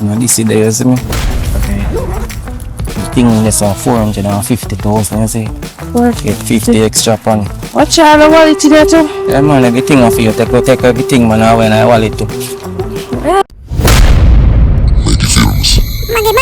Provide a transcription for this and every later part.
Now this is there, see me? Okay. The thing is 450,000, you see? Get 50 extra upon it. What child of wallet there too? Yeah man, everything off you. Take everything man when I wallet too. Maggy Films. Maggy.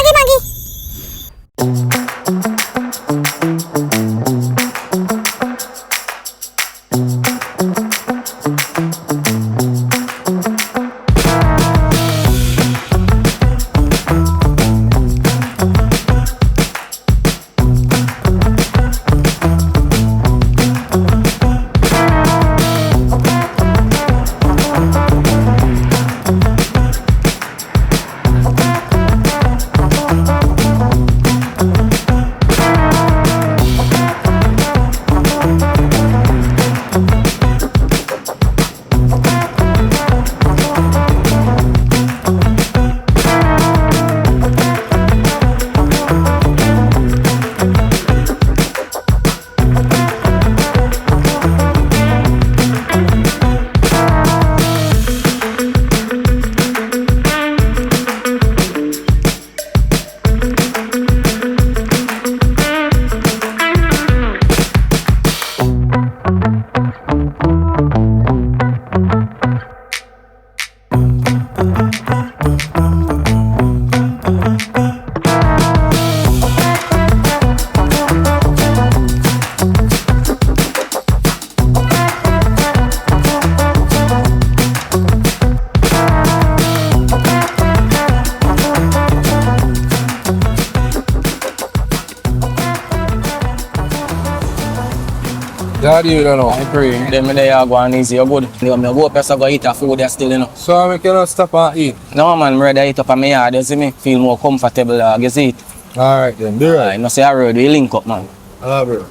That you don't know. I pray. Then they are going easy, you're good. I go up and go eat a food there still, you know. So I cannot stop and eat? No man, I'm ready to eat up in my yard, you see me? Feel more comfortable, you see it. Alright then, do right. I know say I road, we link up man. Alright.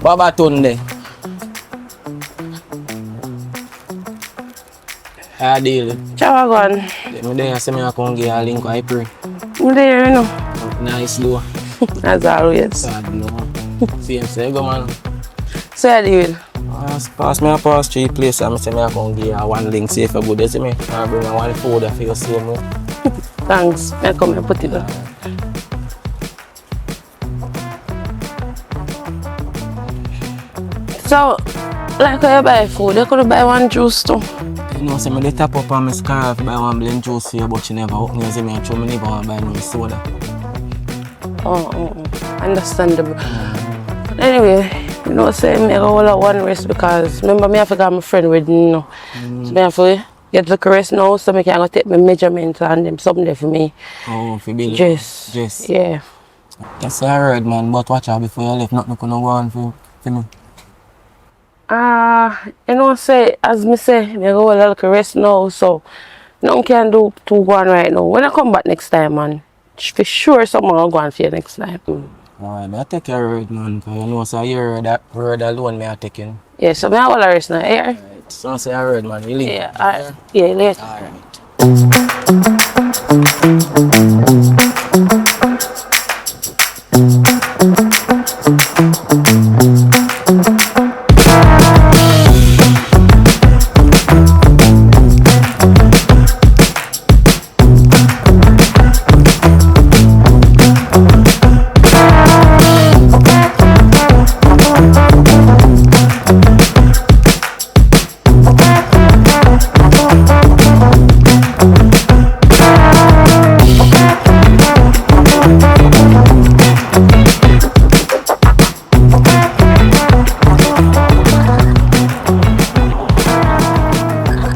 Babba Tundeh. How deal? Chawagon. I'm there, I say I come get a link, I pray. I'm there, you know. Nice though. As always. Sad no. Same say go man. So I deal. Pass me a pass 3 places, I say I come get one link, see if I good, you see me? I bring one food for you, see me. Thanks. I come and put it down. So, like how you buy food, you could buy one juice too. You know, say me top up on my scarf, buy one blend juice for you, but you never hook me, see me, and show me never want to buy no soda. Understandable. Anyway, you know, say me go all at one rest because remember me I forgot my friend with you know. So me have to get the rest now so I can go take my measurements and them something there for me. Oh, for Billy. Just. Yeah. That's what I heard man, but watch out before you left, nothing gonna go on for me. You know, say, as me say, I go a little rest now, so nothing can do too one right now. When I come back next time, man, for sure someone will go on for you next time. Alright, I take your word, man, because you know, so you heard that word alone, me I take in. Yeah, so I will rest now, here. Alright, so I say I heard, man, you leave. Yeah, alright. Yeah, later.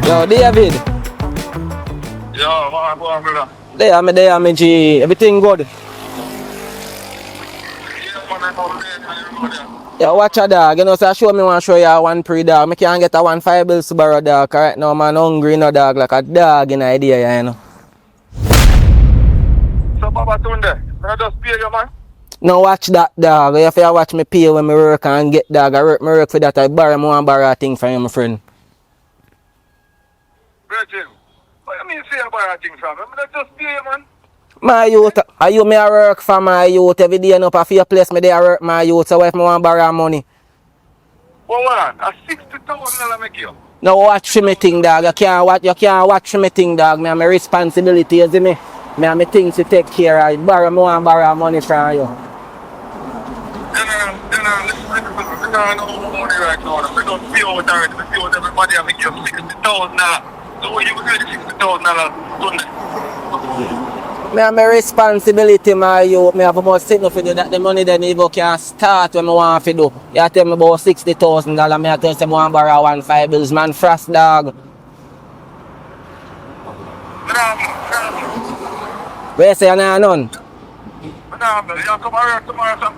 Yo, David. Yo, what going on, brother? There, me G. Everything good. Yeah, man, I know there. Yo, watch a dog. You know, so show me want to show you one pre dog. Me can't get a 1 5 bill Subaru dog. Right now, man, hungry no dog like a dog in idea, you know. So, Babba Tundeh, can I just pay you, man? No, watch that dog. You have to watch me pay when me work and get dog. I work for that. I borrow a thing from you, my friend. Virgin, what you mean say you buy a thing from me? I just pay you, man. My youth, are you me a work for my youth every day? No, for your place me there work my youth. So if me want borrow money, Well, what? A $60,000 make you. no watch me thing, dog. You can't watch me thing, dog. Me have my responsibility, you see me. Me have my things to take care of. Borrow money from you. Listen, I know money right now. I don't pay out already. I pay out everybody. I make you $60,000. So what you will get $60,000 Sunday? Me have my responsibility, my youth. Me have about signal for you that the money then even can start when I want to do. You tell me about $60,000. Me tell you say I want to borrow 1 5 bills, man. Frost dog. Where you say you know none? You come around tomorrow, sir.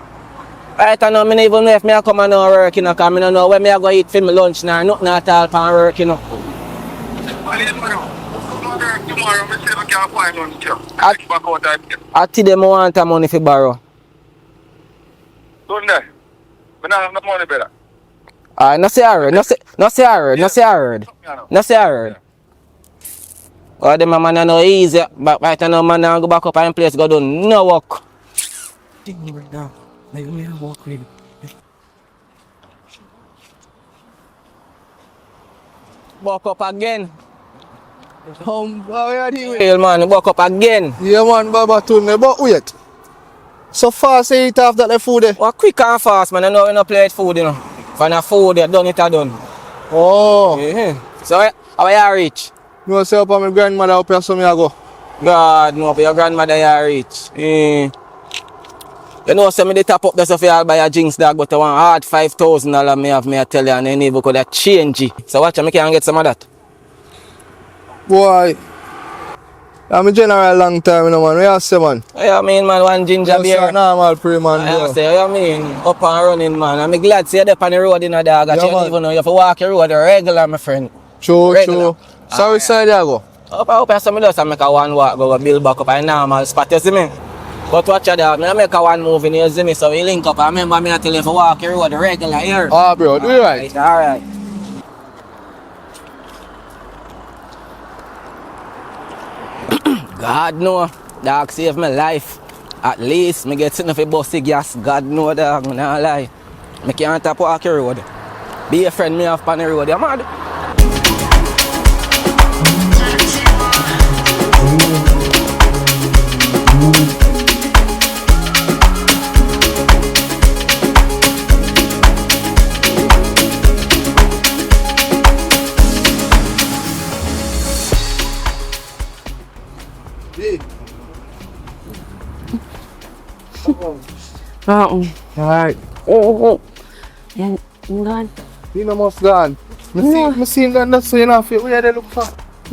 Right now, I don't even know if I come and now work, you know, because I don't know when I go eat for my lunch now, nothing at all for work, you know. Tomorrow, I say I can't find lunch, sir. I take back out that here. I tell them I want the money for borrow. Sunday, I don't have no money, brother. No say I heard, no say I heard. Oh, them man no easy, but right now man now go back up and place go down, no work. Thing right now, now you may walk with. Walk up again. How are you doing? Real man, walk up again. Yeah, man, Babba Tundeh, but wait. So fast you eat after the food there? Well, quick and fast, man. I know we no play with food, you know. For the food, you done it, I done. Oh. Yeah. So, how you reach? You know, say up on my grandmother up here, so me I go. God, no, for your grandmother you reach. You know, say me the top up the stuff you buy a jinx dog, but I want hard $5,000 me have me I tell you, and then even could have change it. So watch, I can get some of that. Boy. I'm a general long time, you know, man. What you say, man? Yeah, I mean, man, one ginger Just beer. a normal pre, man. I say, I mean, up and running, man. I'm glad to see you up on the road in a dog. You don't even know you have to walk your road regular, my friend. True, Regular. true. So which side you go? Up here, some of us make a one walk, go build back up a normal spot, you see me? But watch out, I make a one move in here, you see me? So we link up. I remember me I tell you to walk your road regular here. Ah, bro, do it right. Alright. God know, dog save my life. At least me get sitting for bossy gas. God know, dog, me not lie. Me can't tap walk your road. Be a friend me off on the road, you mad? Alright. I'm gone. You know must gone. Me seen that, that's so you know, where they look for.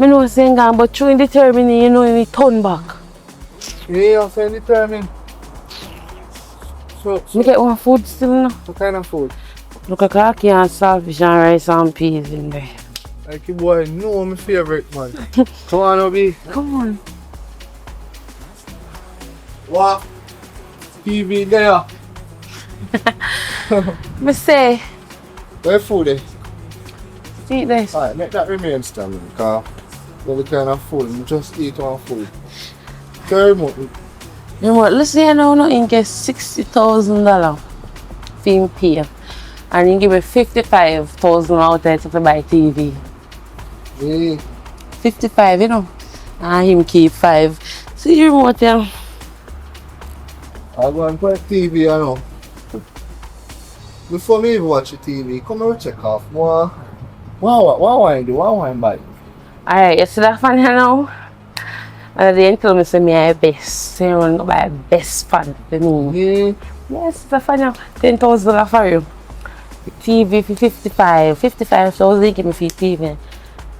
I know saying gone, but through determining, you know, we turn back. Yeah, I'm saying determined. So, Me get one food still now. what kind of food? Look at khaki and saltfish and rice and peas in there. Like you boy, know my favorite, man. Come on, Obi. Come on. What? TV there. Me say, Where food is? eat this. Alright, make that remain standing, because what kind of food, we just eat one food. Very much. You know what, let's say I know nothing get $60,000 for him pay. And he give me 55,000 out there to buy TV. Yeah. 55, you know. And him keep 5. So you know what, yeah. I go and put TV, you know. Before me even watch the TV, come and check off. What I do? What I buy? Alright, you see that fan here now? And they tell me say me I best. So you want to buy a best fan for me. Yeah. Yes, the fan now. $10,000 for you. TV for 55. 55,000 give me for TV.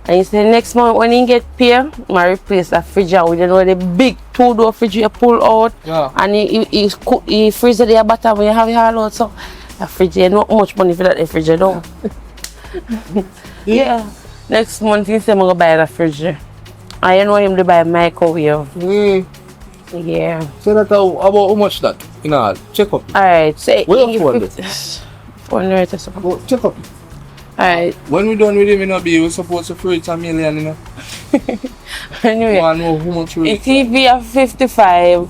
And he said next month when he get pay, I replace that fridge out with the big 2-door fridge you pull out. Yeah. And he freeze it there bottom when you have it all out. So that fridge, you not much money for that fridge, you know. Yeah. Next month he said I'm gonna buy that fridge. I know him to buy a microwave. Yeah. So that about how much that? You know, check up. Alright, say Where you phone this? 400 or something. Go check up. Alright. When we done with him, you know, we supposed to free it $1 million, you know. Anyway. I want to know how much we. The TV of 55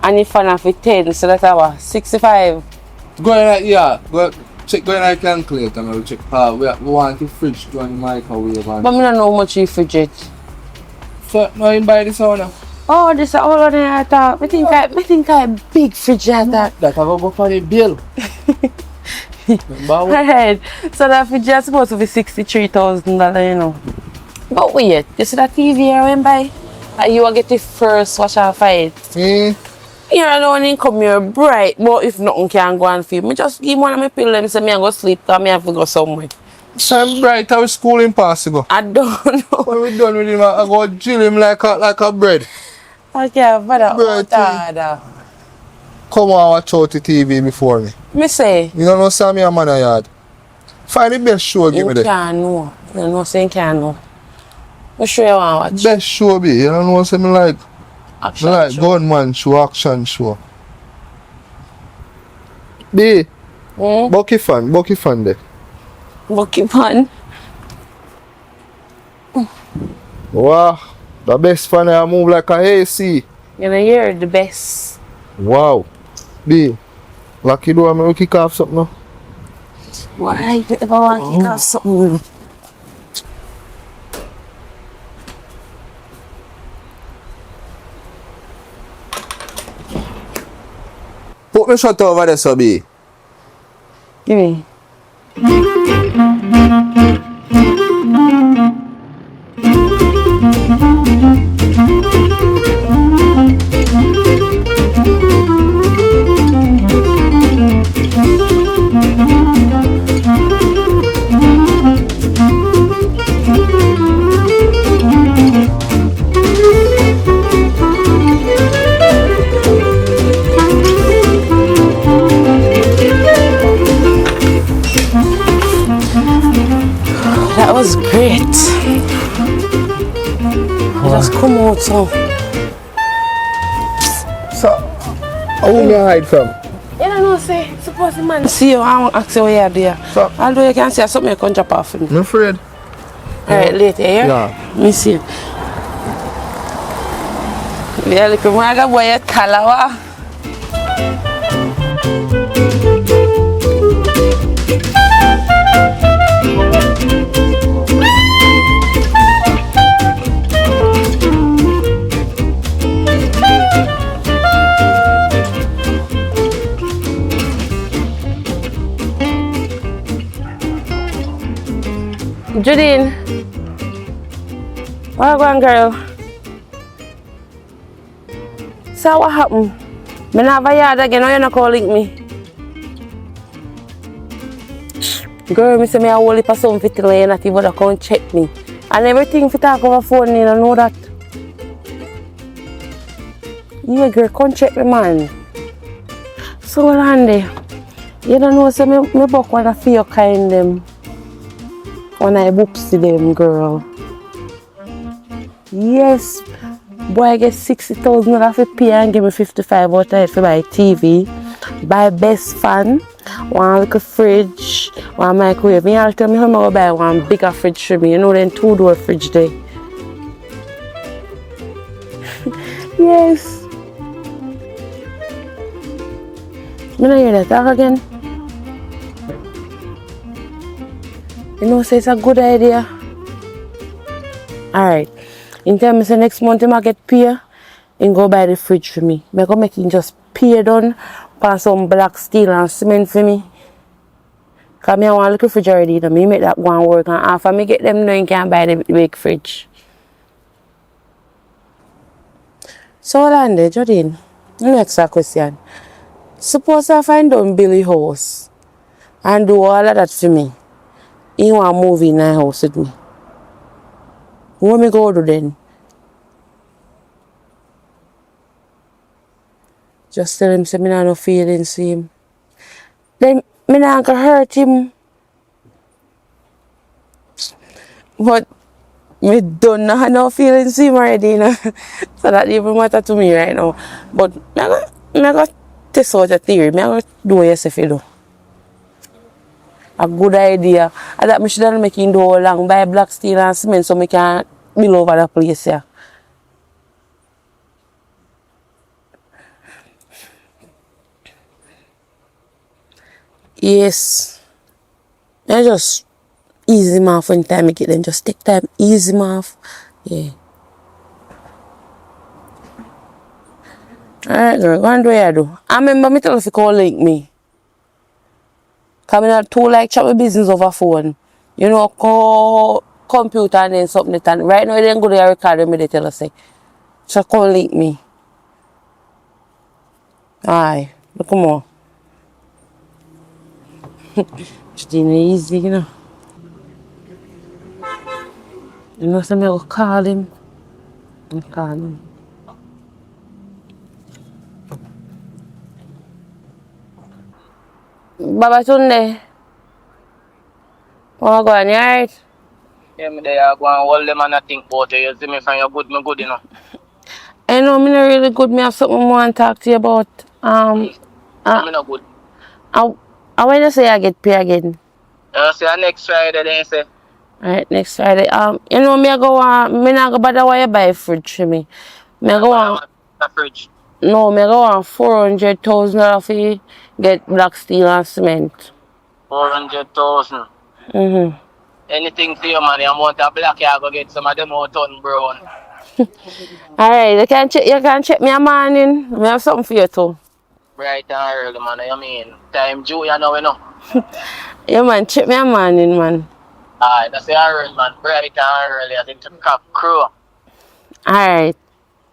and the fan of 10, so that's about 65. Go in, yeah. Go check. Go in the calculator and we'll check. We want the fridge to run the microwave. But I don't know how much you fridge it. So now you buy this one. Oh, this is all on there. I thought. I think I big fridge like that. That I go for the bill. Alright. So that fridge is supposed to be $63,000, you know. But wait, you see that TV I went by? And you will get the first watch and fight. You're alone in come here bright, but if nothing can go and feel me, just give one of my pills and say me and go sleep because me have to go somewhere. So I'm bright, how is school impossible? I don't know. When we done with him, I go drill him like a bread. Okay, but Bread. Come on, watch out the TV before me. Me say. You don't know Sammy a man a yard. Find the best show, give me You that. can't know. You know, say you can't know. I'm sure you want to watch. Best show be, you don't know, say me like. Action Me like show. gunman show, action show. B, Bucky fan there. Bucky pan. Wow, the best fan I move like a AC. You know, you're the best. Wow. B, lucky do I'm gonna kick off something now. Why? If I want to kick off something. Put me shot over there, so B. Give me. That was great. Just come out so. So, how will me hide from? You don't know, say, suppose the man see you, I won't ask you what you are there. So, Although you can say something you can drop off for me. I'm afraid. Alright, later, yeah? Yeah. Let me see. Yeah, look, I'm going to buy a talawa. Judine, what going, girl? So what happened? Me not have a yard again, or you not calling me? Girl, me say me a whole heap of something for you not even to come check me. And everything for talk over phone, you don't know that. Yeah, girl, come check me, man. So, Landy, you don't know, so me book one of your kind them. When I boopsy them, girl. Yes. Boy, I get $60,000 for pay and give me 55 out of it for buy TV. Buy best fan, one little fridge, one microwave. Me all tell me how I'm going to buy one bigger fridge for me. You know, then 2-door fridge there. Yes. Me not hear that talk again. You know, say it's a good idea. Alright. In terms of next month, I get pay and go buy the fridge for me. I'm going to make him just pay done for some black steel and cement for me. Because I want a little fridge already. So me make that go and work. And after I get them done, you can buy the big fridge. So, Landy, Jodine, next question. Suppose I find down Billy house and do all of that for me. He want to move in my house with me. What me go do then? Just tell him say me nah no feelings for him. Then me not gonna hurt him. But me don't have no feelings for him already, you know. So that even matter to me right now. But me go test out a theory. Me go do what you say fi do. A good idea. And that me should have make him do all along, buy black steel and cement so me can build over the place here. Yes. I just ease him off when time I get them. Just take time, ease him off. Yeah. Alright girl, go and do what you do. I remember me tell you if you call link me. Cause I not too like chat with business over phone. You know, call computer and then something that and right now you didn't go there record me they tell us say. So call link me. Aye. Look more. Just easy, you know. You know, so I will call him. I'm calling him. Babba Tundeh. Oh, go on, you alright? Yeah, me there go and hold them and I think about you. You see me from your good, me good, you know. I know me not really good. Me have something more to talk to you about. Me not good. I when you say I get paid again. See you next Friday, then you say. Alright, next Friday. You know me I go on. Me not go bother why you buy a fridge for me. Me I go on. A fridge. No, me I go on $400,000 for get black steel and cement. 400,000. Anything for you, man. You want a black, you go get some of them out on brown. Alright, you can check me a morning. Me have something for you too. Bright and early, man. You mean? Time due, you know. Yeah, man, check me a morning, man. Aye, that's the early, man. Bright and early. I think to cock crew. Alright.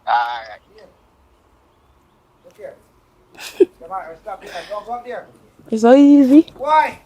Alright. It's so easy. Why?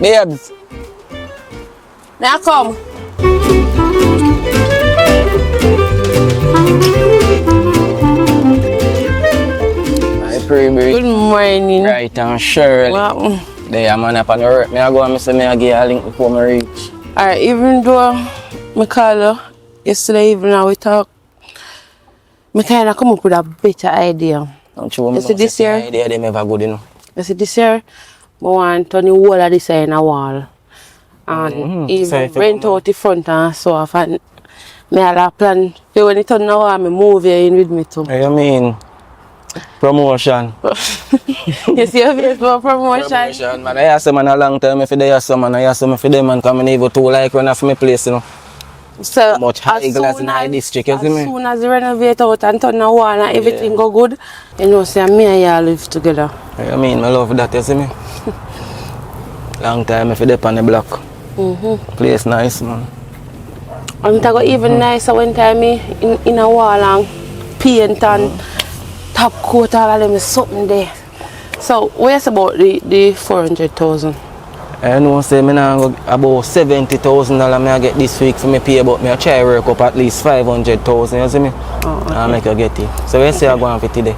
Babes. Now come. I pray, Good morning. Right and sure. Well, There, man, up on the work. Me I go and say me I give you a link before me reach. alright, even though I call you yesterday evening we talk, I kind of come up with a better idea. Don't you want me You see this year? idea them ever good, you know. You see this year, I want to turn the whole of this in a wall. And even rent out the front and so off. And I have a plan. So when it turn the wall, I move you in with me too. What you mean? Promotion. You see your face for promotion? Promotion, man. I ask them a long time if they ask some man. I ask them if they man come in even too like run off my place, you know. So much high glass in my district, you see me? As soon as you renovate out and turn the wall and everything go good, you know, say me and you live together. What you mean? I love that, you see me? Long time if you on the block. Place nice, man. And it go even nicer when time in a wall and paint and top coat, all of them is something there. So where's about the 400,000? I know say me now go about $70,000 me I get this week for me pay, but me I try work up at least 500,000, you see me? Oh, okay. I make you get it. So when you say I go on for today?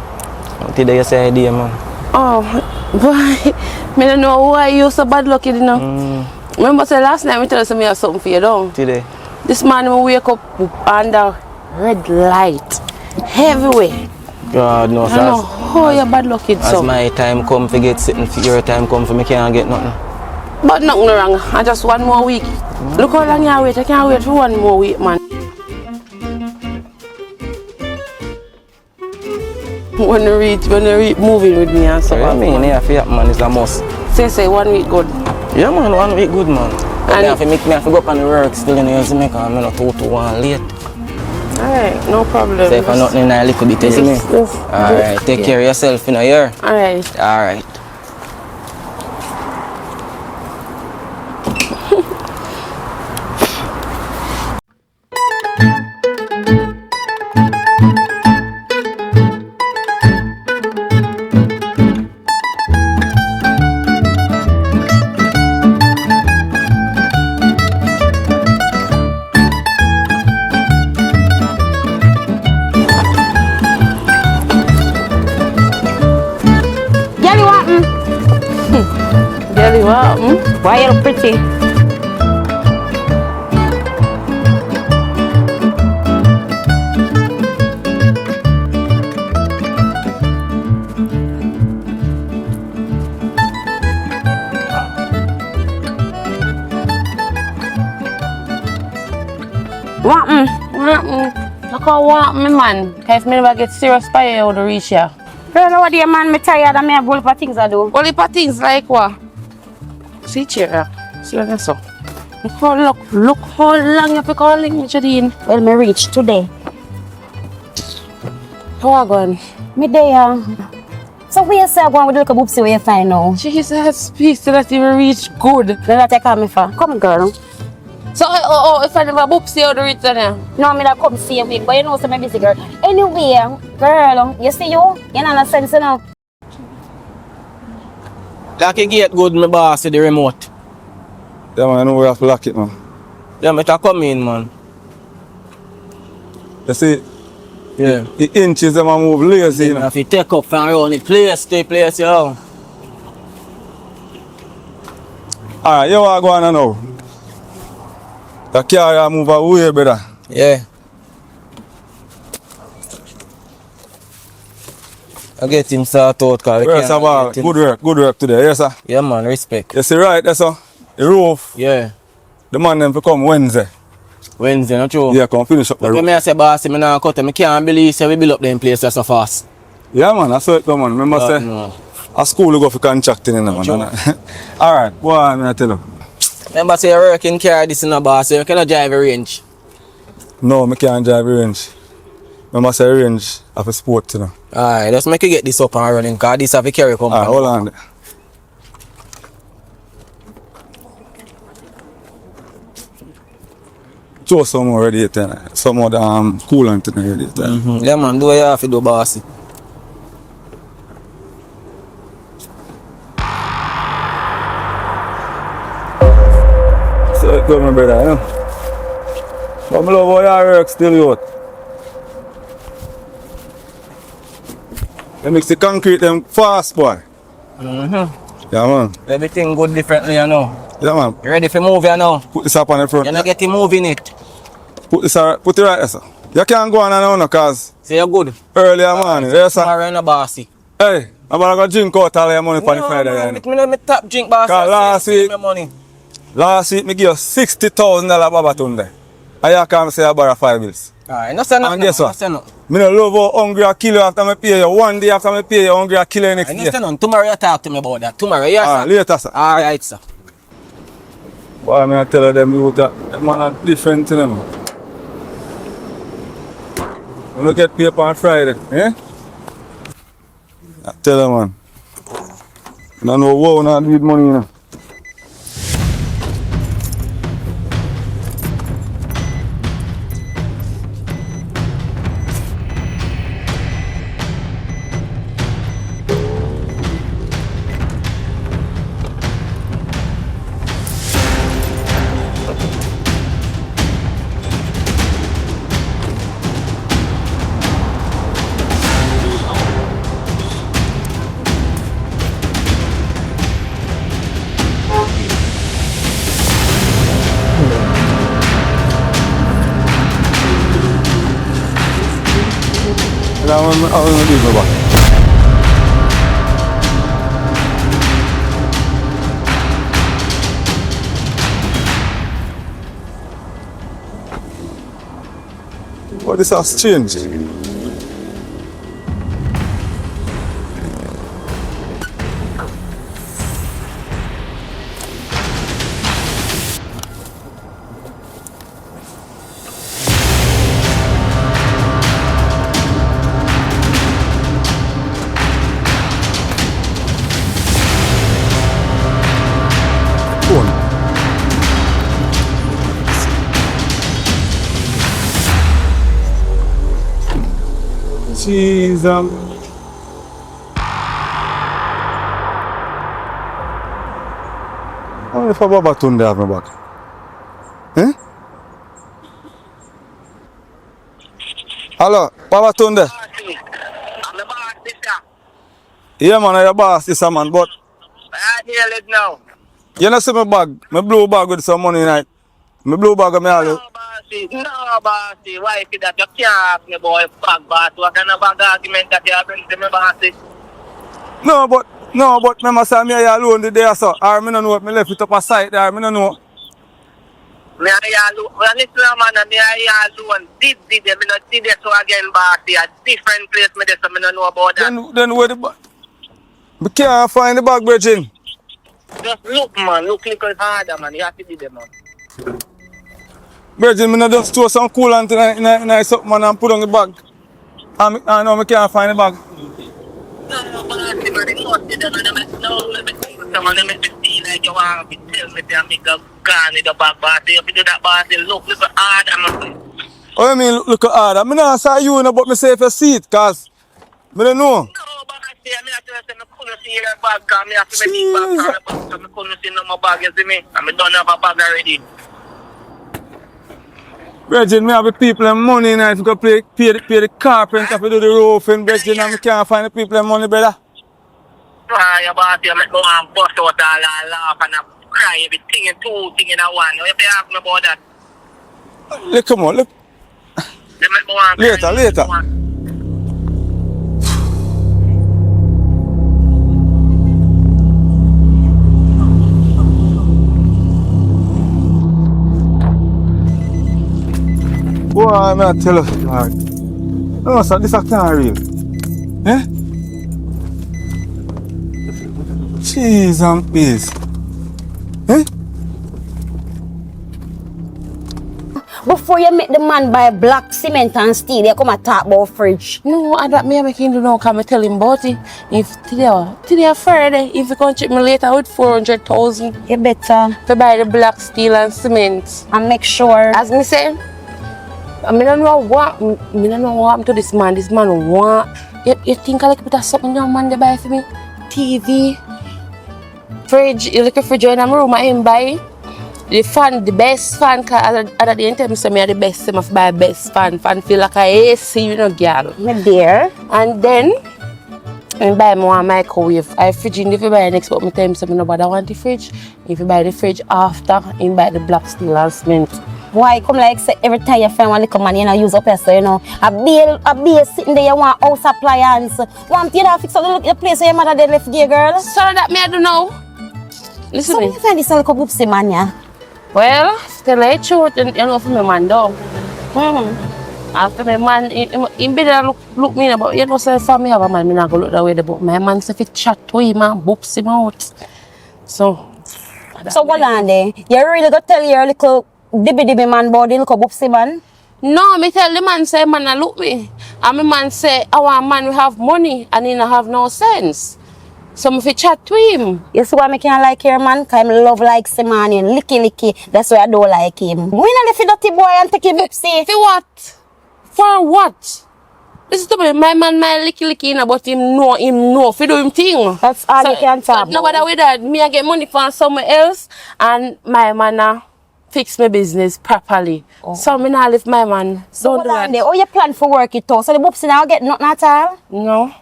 Today you say idea, man. Oh, boy, I don't know why you so bad lucky, you know. Remember say last night I tell you me have something for you, don't? Today? This morning I wake up under red light, everywhere. God knows. I know how you bad lucky so. As my time come to get sitting, your time come for me can't get nothing. But nothing wrong, I just one more week. Look how long you wait, I can't wait for one more week, man. When you reach moving with me and stuff. I mean, yeah, for that man is a must. Say 1 week good. Yeah, man, 1 week good, man. But And I have to go up on the work still in the Jamaican. I'm not too late. Alright, no problem. So if I'm not in a little bit, you me? Alright, take care of yourself in a year. Alright. Alright. Girl, you want me? Girl, you are, Why you look pretty? Want me? Look how want me, man. If me never get serious by you, I would reach here. Girl, what do you man? Me tired and me have all things I do. Only for things like what? See, chair. See what I saw. Look how long you have to call me, Jadine. Well, me reach today. How are you going? Me there. So where say I go with the little boopsie where you find now? Jesus, peace to that even reach good. Then that I call me for. Come girl. So, if I never boop see how to reach there. No, me that come see you, but you know, so me busy girl. Anyway, girl, you see you? You know, no sense, you know. Lock your gate good, my boss, with the remote. Yeah, man, I know we have to lock it, man. Yeah, me to come in, man. You see, Yeah. the inches them a move lazy, you know. If you take up and run it, place, yo. Alright, you are going on now. The car move away, brother. Yeah. I get him sort out, cause Yes, sir, good work today, yes sir. Yeah, man, respect. You see right there, sir? The roof, Yeah. the man them to come Wednesday. Wednesday, not true? Yeah, come finish up the But when roof. I say boss, I not cut him. I can't believe say we build up them places so fast. Yeah, man, I saw it come on. Remember, say, No. a school you go for contracting, you know, Sure. man. Alright, go on, I tell you. Remember say you're working car this in a boss, so you cannot drive a range. No, I can't drive range. Remember, say range of a sport, you know. Alright, just make you get this up and running, cause this have a carry company. Alright, hold on there. Throw some more radiator, some more coolant in the radiator. Yeah, man, do what you have to do, bossy. So it go, my brother, you know. But I love how you work still, youth. They mix the concrete them fast, boy. Yeah, man. Everything good differently, you know. Yeah, man. You ready for move, you know? Put this up on the front. You're not getting moving it. Put it right there, sir. You can't go on and on, cause Say you're good. earlier morning, yes, sir. Tomorrow you're bossy. Hey, I'm gonna go drink out all your money for the Friday, you know. Me top drink bossy. Cause last week, me give you $60,000 Babba Tundeh. And you can't say I borrow 5 bills. Alright, no say nothing. And guess no what? say nothing. Me no love how hungry I kill you after me pay you. One day after me pay you, hungry I kill you next I day. understand. Tomorrow you talk to me about that. Tomorrow, yes, sir. Later, sir. Alright, sir. Boy, I'm gonna tell them you that man are different to them. You don't get paper on Friday, eh? I tell them, man. You don't know what not need money, you know. I want to leave my back. What this has changed? Jesus. How if Babba Tundeh have my back? Eh? Hello, Babba Tundeh. I'm the boss, this year. Yeah, man, I'm your boss, this a man, but I hear it now. you know see my bag? My blue bag with some money in it. My blue bag, me all. No, bossy. Why is it that you can't ask me boy bag, boss? What kind of bag argument that you have bring to me, bossy? No, but remember say me here alone the day so. Or me no know if me left it up a site there, me no know. Me and you alone. Well, listen, man, and me and you alone. Did them, me not see this so again, bossy. A different place, me this, so me no know about that. Then where the bag? Me can't find the bag, Virgin. Just look, man. Look little harder, man. You have to do them, man. Virgin, me no just store some coolant in a something man and put on the bag. And I know me can't find the bag. No, bossy, man. It must be them, man. No, let me see. Someone let me see like you want to tell me that me go gone with the bag, bossy. If you do that, bossy, look little harder, man. What you mean look harder? Me not say you know, but me say if you see it, cause me don't know. No, but I say, I couldn't see your bag, because I have to make big bag from the bag, so I couldn't see no more bag, you see me? And I don't have a bag already. Virgin, me have the people and money in it to pay the carpenter to do the roofing, Virgin, and me can't find the people and money, brother. Ah, your boss, you make me want to bust out and laugh and cry everything and two things in one. You have to ask me about that. Look, come on, look. You make me want to Later. Boy, I'm not tell us, Lord. No, sir, this is not real. Eh? Jeez and peace. Eh? Before you make the man buy black cement and steel, you come and talk about fridge. No, I don't me make him do no, come tell him about it. If today Friday, if you can check me later with 400,000 You better. to buy the black steel and cement. And make sure. As me say, I don't know what happened to this man. This man want. You think I like put something young man to buy for me? TV, fridge. You look at fridge in my room. I him buy the fan, the best fan. Cause other day tell me say me are the best. I must buy best fan. Fan feel like a AC, you know, girl. My dear. And then I buy more microwave. I fridge in if you buy next, but me tell him say me nobody want the fridge. If you buy the fridge after, I buy the black steel and cement. Why come like say every time you find one little man, you know, use up here, so you know, a bill sitting there, you want house appliance. Want you know, fix up the place where your mother then left gay girl. So that me I don't know. Listen So me. you find this little boopsy man, yeah? Well, tell the truth, you know, for my man though. After my man, he better look me, but you know, say for me have a man, me not go look that way. But my man say if he chat to him and boops him out. So What on there? You really go tell your little dibby man about the little boopsy man? no, me tell the man say man a look me. And my man say our man we have money and he not have no sense. So me fi chat to him. You see why I can't like your man? Because I love like some man and licky. That's why I don't like him. We not left the dirty boy and take him boopsy. For what? For what? Listen to me, my man, my licky, but him know, fi do him thing. That's all you can talk So nobody with that. Me I get money from somewhere else, and my man fix my business properly. So me not leave my man. So Don't do that. oh, you plan for work it out. So the boopsy now get nothing at all? No.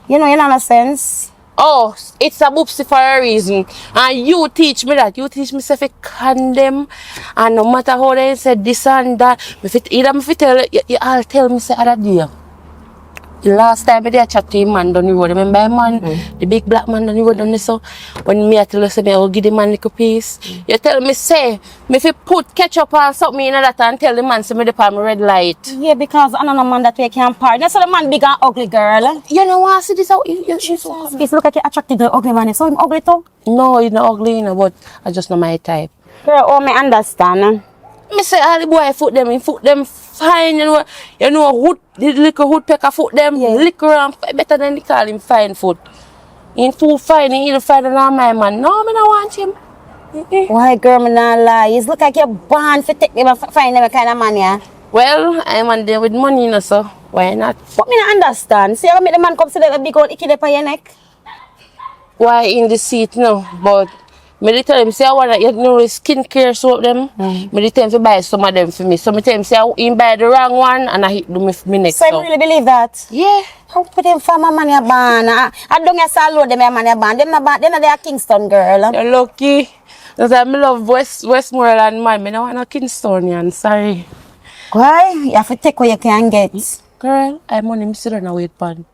You know, you know no sense. Oh, it's a boopsy for a reason. And you teach me that. You teach me say fi condemn. And no matter how they say this and that, either me fi tell you all tell me say other day. The last time I did chat to him man down the road, remember him man? The big black man down the road down there, so when me I tell you say me I will give the man a little piece. You tell me say me fi put ketchup or something in that and tell the man say me the palm red light. Yeah, because I don't know man that way can partner. So the man big and ugly girl. You know what? See this out? This look like you attracted to ugly man. So him ugly too? No, he's not ugly, you know, but I just know my type. Girl, oh me understand. Me say all the boy foot them fine, you know hood, the little woodpecker foot them, liquor and better than they call him fine foot. He too fine, he even finer than my man. No, me don't want him. Why girl, me not lie. It's look like you're born to take them and find them kind of man, yeah? Well, I'm on there with money, you know, so Why not? But me not understand. See, I make the man come see the big old icky there on your neck. Why in the seat now? But me dey tell him say I wanna you know skincare soap them. Me dey tell him to buy some of them for me. So me tell him say he buy the wrong one and I hit do me for me next. So you really believe that? Yeah. How put them for my money a ban? I don't get salute them money a ban. Them not they are Kingston girl. You're lucky. Because I love Westmoreland man. Me no want no Kingstonian. Sorry. Why? You have to take what you can get. Girl, I money me sit on a weight pan.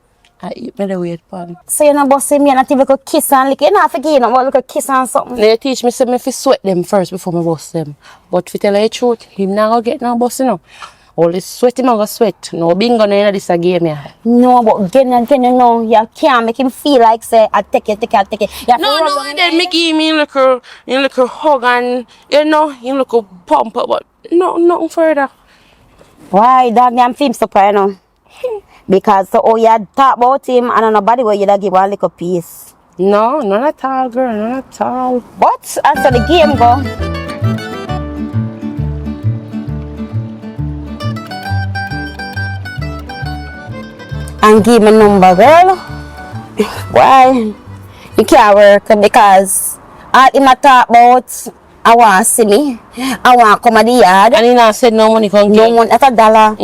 I eat me the weight pan. So you know bossy me and not even go kiss and lick. You know have to give no little kiss and something. They teach me say me fi sweat them first before me bust them. But fi tell you the truth, him not go get no bust you know. Only sweat him a go sweat. No bingo no in this a game yeah. No, but again, you know, you can't make him feel like say I take it. You have No, and then me give me little hug and you know, him little pump up, but no, nothing further. Why that damn film super, you know? Because so you talk about him and nobody where you give one little piece. No, not at all, girl, not at all. But after the game go. And give me number, girl. Why? You can't work because all him a talk about I want to see me. I want to come at the yard. And he not said no money come No get. one at $1.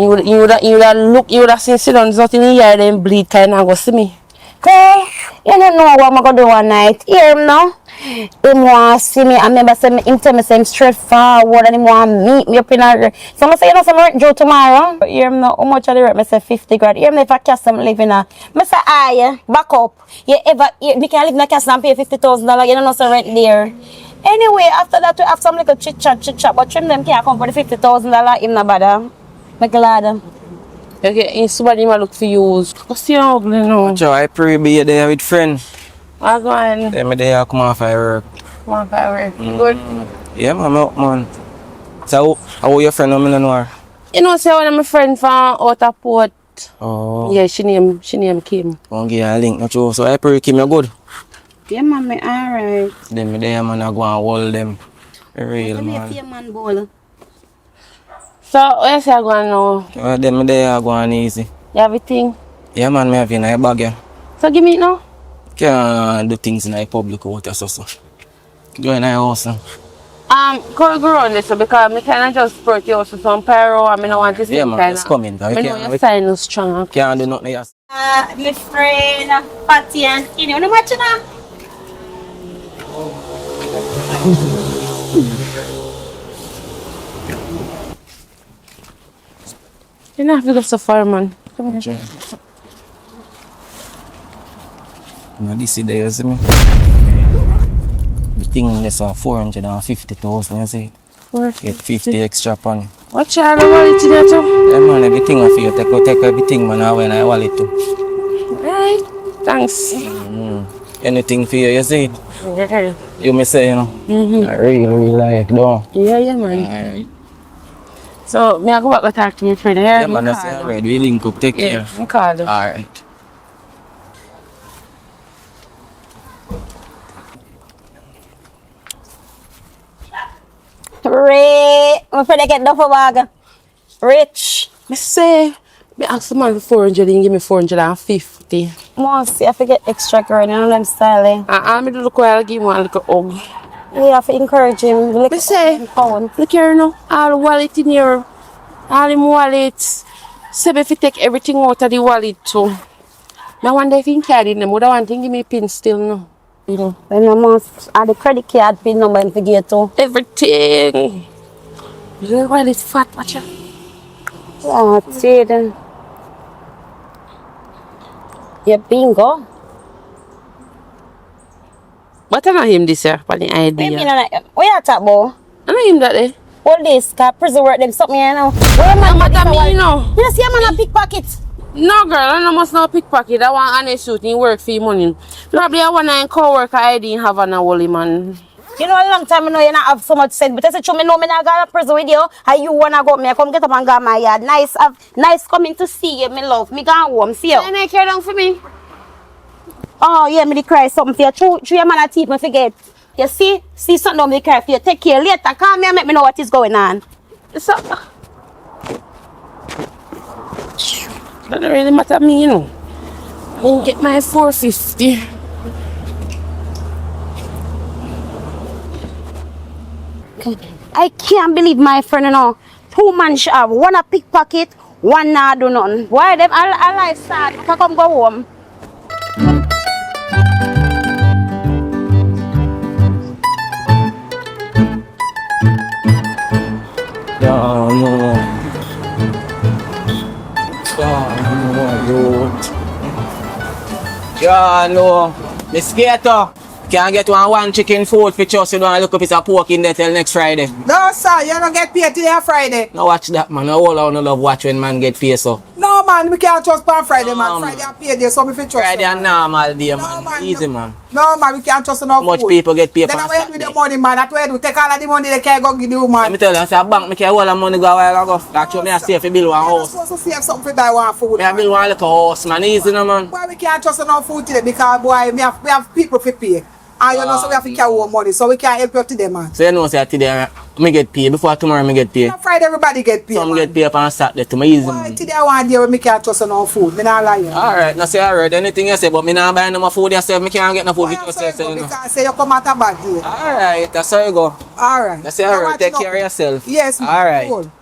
You would have seen sit down something in the yard and bleed kind of go see me. Okay, you don't know what I'm going to do one night. Hear him now. Him want to see me. I remember him tell me I'm straightforward and him want to meet me up in a... So I say, you know, some rent due tomorrow. Hear him now. How much are the rent? I say 50 grand. Hear him if I cash some live in a... I say, aye, back up. You can live in a cash and pay $50,000. You don't know some rent there. Anyway, after that, we have some little chit-chat. But trim them can't come for the $50,000. Him no bother. I'm glad. Okay, somebody might look for you. What's your ugly now? So I pray be there with friends. I go on. Then me there come off I work. Come on, fire. Good. Yeah, man. So how your friend me no know her? You know, say one of my friend from outer port. Oh. Yeah, she name Kim. Won't give you a link, not true. So I pray Kim you good. Yeah, man, me alright. Then me there man I go and hold them. Real man. Man ball. So, where say I go now? Well, then me there I go on easy. You have everything? Yeah man, me have in a bag yeah. So give me it now. Can't do things in a public out or so. Go in a house now. Could go around this because I kind of just brought you also some pyro and I don't want to see Yeah man, kind it's coming. I know your sign is strong. Can't do nothing else. My friend, Patty and Skinny. You know what you know? You don't have to go so far, man. Come here. Now this is there, you see me? The thing is 450,000, you see? Get 50 extra pan. What you have a wallet in there too? Yeah man, everything I feel take everything man I when I wallet too. Right. Thanks. Anything for you, you see? Yeah. You may say, you know? I really like, though. Yeah, man. Alright. So, me I go back and talk to my friend here. Yeah man, that's alright. We link up, take care. I call them. Alright. My friend, I get duffel bag. Rich. Me say, me ask the man for 400 and give me 450. Must see, I forget extra girl, you know them style. I me do look while I give one little hug. You have to encourage him. Look, Me say, pound. look here now, all the wallet in here, all them wallets. Say if you take everything out of the wallet too. I wonder if he carry them, would I want to give me pin still no? You know. Then you must add the credit card pin number and forget too. Everything. The wallet fat, watch out. Oh, see then. Yeah, bingo. But I know him this year, for the What you mean, idea. what you talk about? I know him that day. All this, cause prison work them something, you know. Where man What get I this mean, award? no. You see a man a pickpocket. No girl, I know must not pickpocket. I want honest suit in work for your money. Probably I want a co-worker ID have an holy man. You know, a long time I know you not have so much sense. But I said, me know me not go to prison with you. And you wanna go, me I come get up and go my yard. Nice coming to see you, me love. Me go home, see you. Can I care down for me? Oh yeah, me dey cry something for you. True, your man a teeth me forget. You see something down me dey cry for you. Take care later. Call me and make me know what is going on. So, That don't really matter to me, you know. I didn't get my 450. I can't believe my friend, you know. 2 man shop, one a pickpocket, one not do nothing. Why them? I like sad. I come go home. Yeah, no. Yeah, no, yeah, no. The skater can't get one chicken food for just you don't look up piece of pork in there till next Friday. No, sir, you don't get paid today on Friday. Now watch that, man. All I no love watch when man get paid so. No, man, we can't trust on Friday, man. No, Friday I pay day, so we trust. Friday you, and man. normal day, No, man. man, Easy, no. man. No, man, we can't trust enough How much food. people get paid Then on I wait with Saturday? the money, man. That's where we take all of the money they can't go give you, Let man. me tell you, I say a bank, me carry all the money go a while ago. That's why me a save for bill one You're house. supposed to save something for buy one food, Me a man. bill one little house, man. Easy, no, man. Boy, we can't trust enough food today because, boy, we have people to pay. And you know, so we have to carry our money, so we can't help you today, man. So you know, say today, me get paid. Before tomorrow, me get paid. On Friday, everybody get paid, Some man. get paid on Saturday, to me easy, Boy, man. today I want day when we can't trust enough food. Me not lie, you know. Alright, now say alright, anything you say, but me not buying no more food yourself, me can't get no food Boy, with I'm sorry, yourself, so you know. because say you come out a bad day. Alright, that's how you go. Alright. That's alright, take care of yourself. Yes, man. Alright. Cool.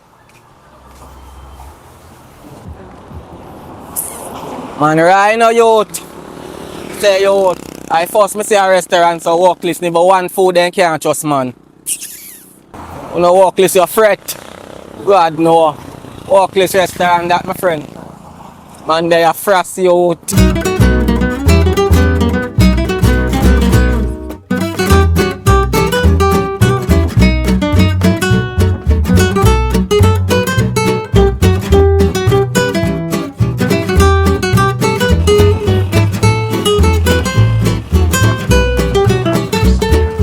Man, right now, youth. Say youth. I first me see a restaurant, so walk list, never one food then can't trust, man. You know, walk list, you fret. God, no. Walk list restaurant, that, my friend. Man, they are frost, youth.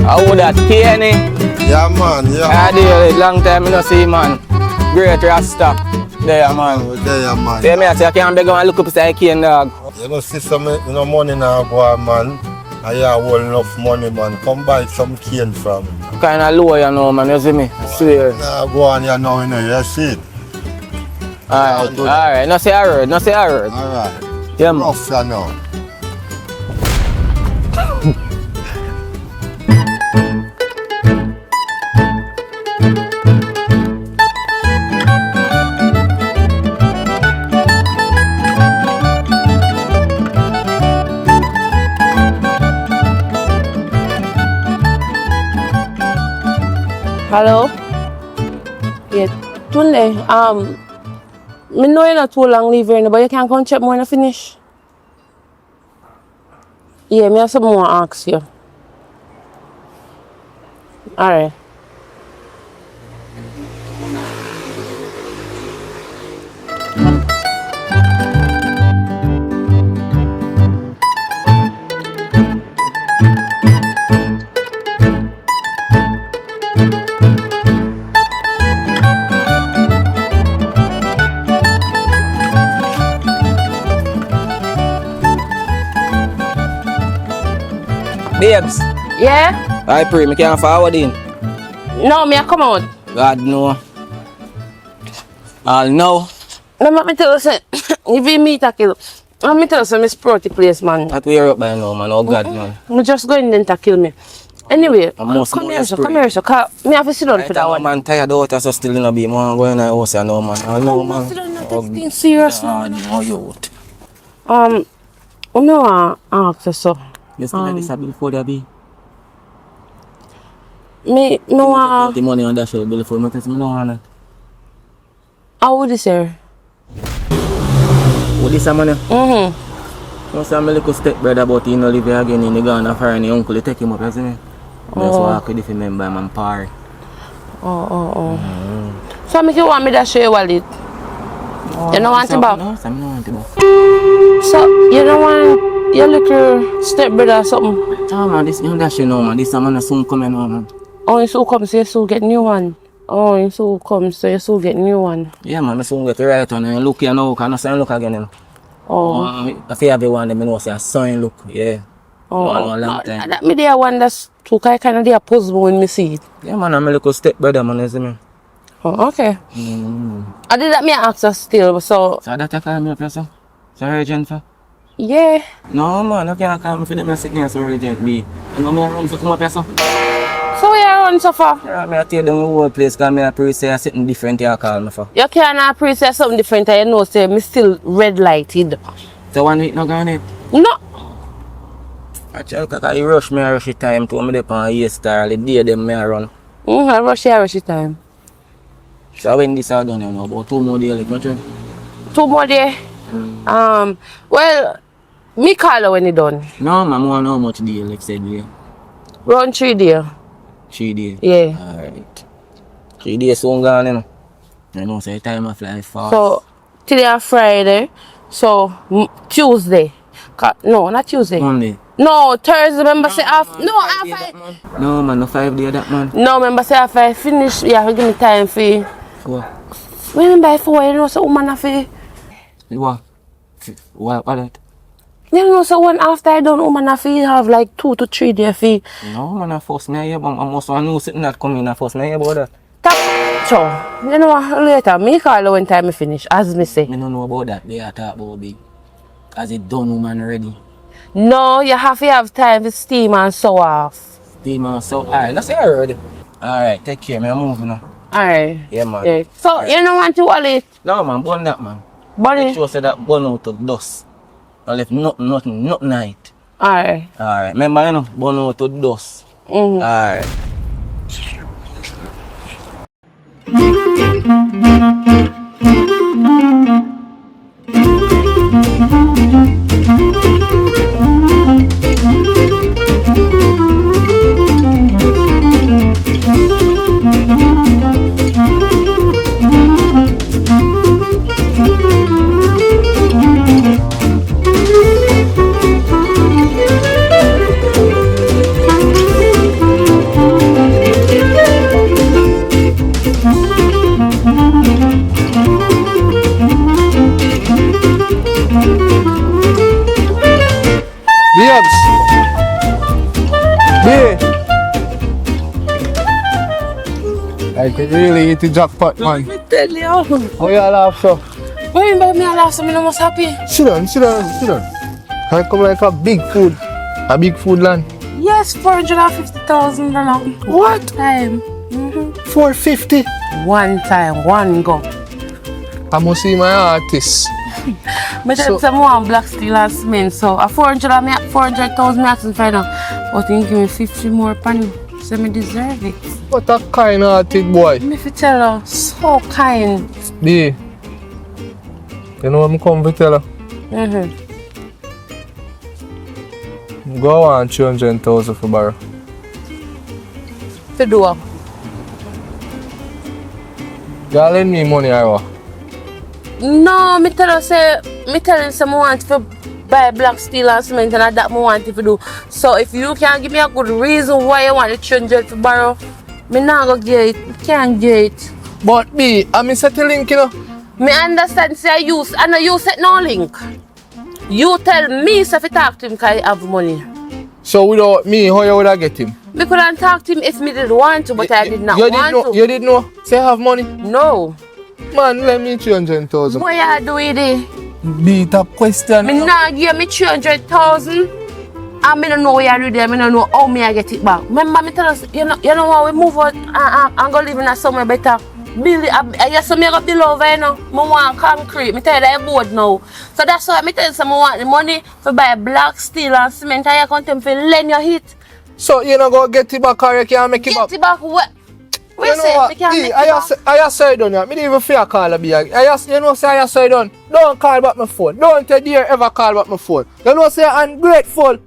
How that Kenny? Yeah, man, yeah. I did long time I no see, man. Great Rasta. There, man. Oh, there, man. Say me, I say I can't beg and look up beside Kane, dog. You know, see some you know, money now go on, man. I have well enough money, man. Come buy some cane from me. Kind of low, you know, man. You see me? I swear. Now go on, you know, you see it. Alright, alright. No say I heard, no say I heard. Alright. Yeah, man. Rough, you know. Hello? Yeah, Tundeh, me know you're not too long leave here, but you can come check more when I finish. Yeah, me have something more to ask you. Alright. Babes, Yeah? I pray, me can't forward in. No, me I come out. God, no. All know. No, let me tell you, say, if you meet a kill, let me tell you, say, me sport the place, man. That we are up by now, man. Oh, God, man. Me just going in to kill me. Anyway, I must come know here, your so spirit. come here, so me have to sit down Right for that now, one. man, tired out, so still in a bit. Man, going to the house, I know, man. I know, I'm not man. sit down, not Oh, taking serious now. God, no, youth. What me want to ask you, so? You still like this a bill for the be? Me want The money on that show, bill for me, because I don't want it. how would this here? What this a money? Mm-hmm. You say my little step brother, but he no live here again. He gone and foreign. His uncle he take him up, you see me? Just walk with the member and par. So make you want me to show you wallet? You don't want it back? No, I don't want it back. So you don't want your little step brother or something? Oh man, this young dash you know, man. This a man soon coming on, man. Oh, you soon come, so you soon get new one. Oh, you soon come, so you soon get new one. Yeah, man, I soon get the right one. And look here now, can I say look again? You know? I feel everyone them know say a sign look, yeah. Oh, a long time. that me there one that's too kind of there puzzle when me see it. Yeah, man, I'm a little step brother, man, you see me? Oh, okay. I did that me ask her still, so So that you call me up, yourself? So urgent for? Yeah. No man, I can't call me for them and sickness so urgent be. You know me I run for come up here so? So you run so far? Yeah, me I tell them the whole place because me I pray say something different you call me for. You can't appreciate something different and you know say me still red lighted. So 1 week not gone yet? No. Actually, because you rush me a rush the time to me dey on A-Star, the day them me a run. I rush the time. So when this are done, you know, about 2 more days like much. 2 more days. Well, me call her when it done. No man, I want know how much day like said yeah. Round 3 days. 3 days? Yeah. Alright. 3 days soon gone, you know. You know, so the time I fly fast. So, today is Friday. So, Tuesday. No, not Tuesday. Monday. No, Thursday, remember say half. No, half I. No man, no 5 days that man. No, remember say half I finish. You have to give me time for. What? Remember 4, you know, so woman have to. What? What that? You know, so when after I done, woman have to have like 2 to 3 days for. No man, I force me here, but I must know something that coming, I force me here about that. Tap. So, you know what, later, me call her when time I finish, as me say. Me don't know about that, they are talk about big. As it done woman already. No, you have to have time to steam and sew off. Steam and so, alright, let's say I heard. Alright, take care, me I'm moving now. Alright. Yeah man. Yeah. So, you don't want to wallet? No man, burn that man. Bunny? Make sure say that burn out to dust. Don't left nothing night. Alright. Alright, remember you know, burn out to dust. Alright. Babes! Babe! I could really hit the jackpot, man. Let me tell you. How you laugh so? Remember me, I laugh so I'm most happy. Sit down. I come like a big food land. Yes, 450,000 now. What? Time. 450? One time, one go. I must see my artist. I tell some more black steel and cement, so a 400,000 I have to find out. But you give me 50 more penny, so I deserve it. What a kind hearted boy. If you tell her, so kind. B. You know what I'm coming to tell her? Go on 300,000 for borrow. To do what? You lend me money or what? No, me tell him some want to buy black steel and cement and that I want to do. So if you can give me a good reason why you want the 300 to borrow, me not go get it. Can't get it. But B, I'm set the link, you know. Me understand say I know you set no link. You tell me so if you talk to him because I have money. So without me, how you would I get him? Me couldn't talk to him if me did want to, but I did not want to. You didn't know? Say I have money? No. Man, let me 300,000. What you do with it? Beat up question. Me not give me 300,000. And me don't know what you do there. Me don't know how me I get it back. Remember me tell us, you know what, we move out and go live in somewhere better. Build I saw me go build over, you know. I want concrete. Me tell you that board now. So that's why I tell you I want the money to buy black steel and cement and you come to lend your hit. So you know go get it back or you can't make it back? Get it back what? We You know say what? we can't make it I say done ya. Me didn't even fear call a big. You know say I say done. Don't call back my phone. Don't dare ever call back my phone. You know say I'm ungrateful.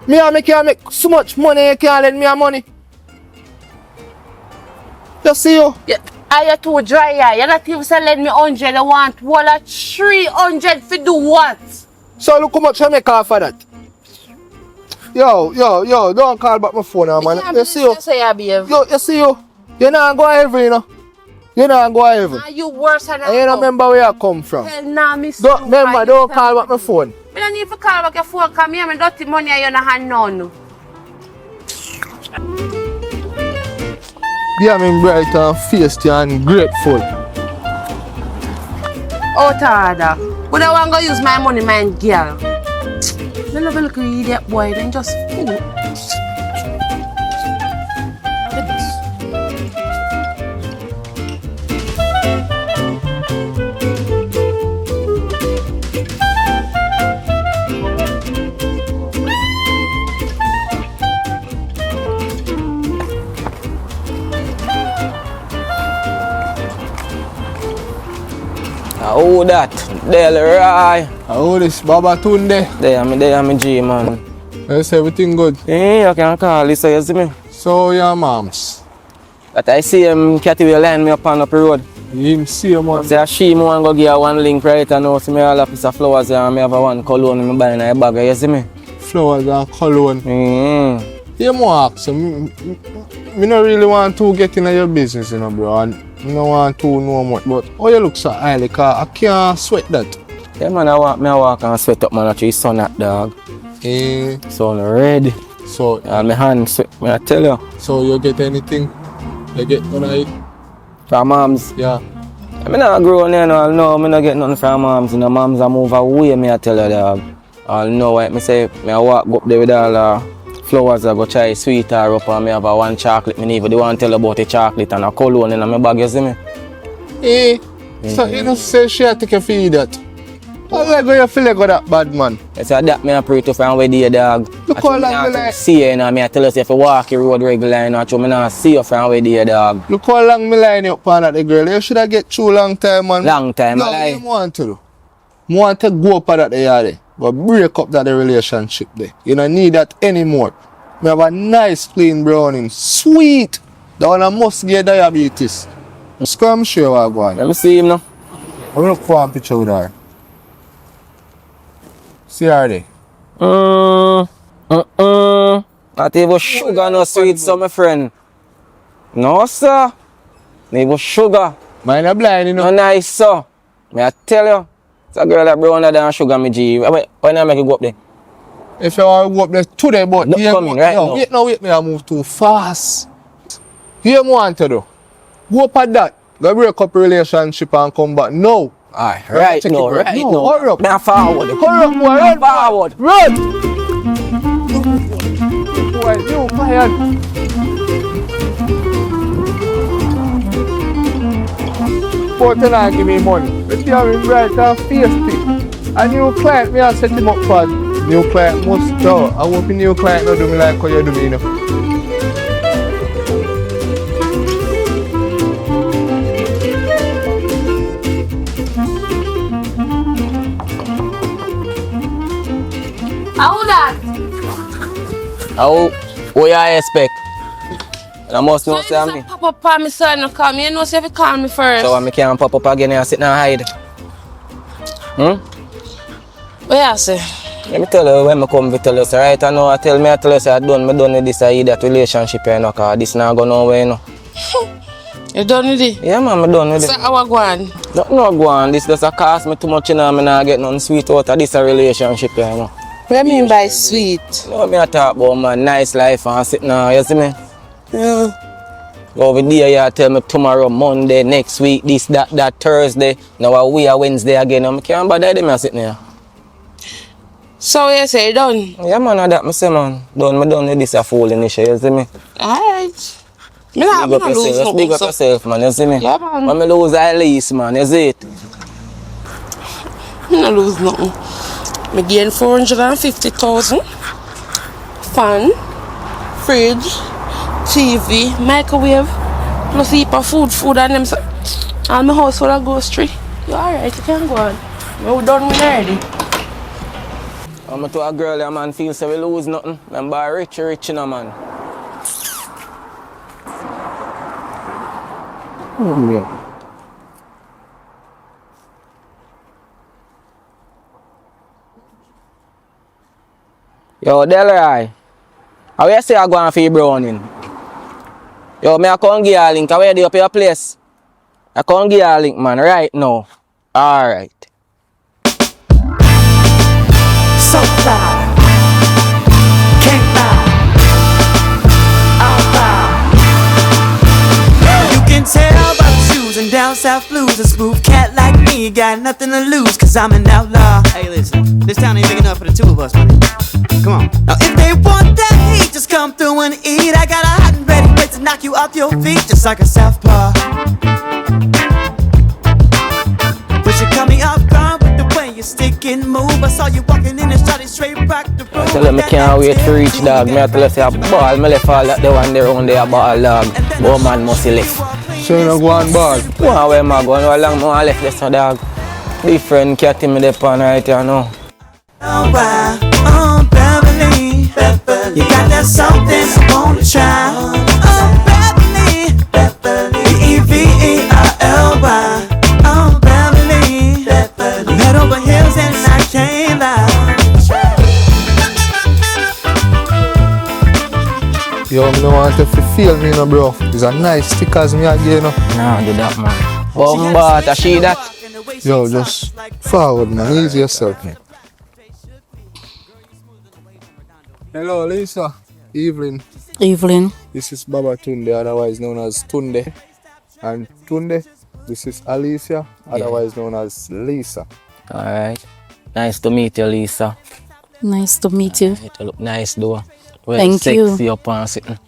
Me and can make so much money you can't lend me a money. You see you? Yeah. Are you too dry? Yeah? You're not even lend me 100. I want well, 300 for do what? So look how much I make off of that. Yo, don't call back my phone now, man. You see you? Yo, you see you? You're not going every, you know. You're not going every. Are you worse than And you don't remember where I come from. Hell nah, miss Don't remember, don't call back my phone. I don't need to call back your phone. Come here, I dirty money in your hand now. Yeah, I'm bright and feisty and grateful. Out of order. But I want to use my money, man, girl. Don't have a look at idiot boy, then just fool. Oh, that. Delroy. Oh, this Babba Tundeh. There, I'm G, man. Yes, everything good. Yeah, you can call this, you see me? So, your moms. But I see him, Catty will line me up on up the road. You see him on. Say, she want to give her one link right and now see me all a piece of flowers and I have one cologne in my bag in a bag, you see me? Flowers and cologne. You must ask him. I don't really want to get into your business, you know, bro. And I don't want to know much, but how you look so high, like I can't sweat that. Yeah, man, I walk and sweat up, man, actually, sun at dog. Sun red. So, and my hands sweat, I tell you. So, you get anything? You get one from moms? Yeah. I mean, I grow on there, no, I don't get nothing from moms. You know, moms I move away, I tell you, dog. I'll know what I say, I walk up there with all flowers, I go try sweet her up and I have one chocolate, I need, but they want to tell about the chocolate and a cologne in my bag, you see me? So you don't say she had to take a feed that. How you feel like that bad man? It's that me I pray to from where they dog. Look how long me like. See you, I tell us if you walk the road regular, I not see you from where they dog. Look how long me line up on that girl. You should have get through long time, man. Long time, no, what you want to do? I want to go up on that there, but break up that relationship there. You don't need that anymore. I have a nice clean browning, sweet. That one I must get diabetes. I'm sure I'm going. Let me see him now. I'm look for a picture with her. See her there. Not even sugar, no sweet, so my friend. No, sir. Not even sugar. Mine are blind, you know. No nice, sir. May I tell you? It's a girl that browner than sugar, me G. Wait, when I make you go up there? If you want to go up there today, but not coming right now. Wait, me I move too fast. You want to do? Go up at that. Go break up relationship and come back. No. Alright, right now. Hurry up. Now forward. Hurry up, boy. Run forward. Run. Boy, you quiet. But then I give me money. But you have him right and face it. A new client, me I set him up for new client must go. I hope a new client not do me like how you do me, you know. How that? How you expect? I must know say me. Pop up on me son, no call me. You know, say if you call me first. So I can't pop up again and sit and hide. What you say? Let me tell you when I come to tell you, so right now I tell you say I done with this that relationship, you know, cause this not go nowhere, you know. You done with it? Yeah, man, I done with it. So how I go on? No go on, this just cost me too much, you know, I not get nothing sweet out of this relationship, you know. What do you mean by sweet? You know me I talk about my nice life and sit now, you see me? Yeah. Over there, you tell me tomorrow, Monday, next week, this, that, Thursday. Now we are Wednesday again. I can't bother them sitting here. So you say you done? Yeah, man, that I say, man. Done with this a fool in this, you see me? Alright. Me not lose nothing. Big up yourself, man, you see me? Yeah, man. When I lose at least, man, you see it? Me not lose nothing. Me gain 450,000. Fan, fridge, TV, microwave, plus heap of food and them. And my house full of grocery. You alright, you can go on. We done with already. I'm to a girl, a man feels so we lose nothing. I'm by rich, you know, man. Yo, Delroy, how you say I go on for your browning? Yo, me I come give you a link. Where do you pay your place? I come give you a link, man, right now. Alright. So fly, can't lie, I'll fly. You can tell by the shoes and down south blues, a smooth cat like me ain't got nothing to lose, cause I'm an outlaw. Hey, listen, this town ain't big enough for the two of us, man. Come on. Now, if they want that heat, just come through and eat. I got a hot and ready way to knock you off your feet, just like a southpaw. But you cut me off guard with the way you stick and move. I saw you walking in and started straight back the room. Tell them I can't wait to reach, dog. Me tell you say a ball, me left all that the one there on there ball, dog. But man must left. So you know go on ball. One way man go, how long more left this dog. Different cat in me the pan right here now. Oh wow, oh Beverly, Beverly, you got that something I wanna try. Oh Beverly, Beverly, Beverly, oh Beverly, Beverly, I'm head over heels and I can't lie. Yo, me no want to feel me no bro. It's a nice stickers me again, no. Nah, do that man. Bomba, to see that. Yo, just forward man, ease yourself man. Hello Lisa. Evening. Evelyn. This is Babba Tundeh, otherwise known as Tundeh. And Tundeh, this is Alicia, otherwise known as Lisa. Alright. Nice to meet you, Lisa. Nice to meet you. It look nice though. Well, Thank you. sexy up and sitting.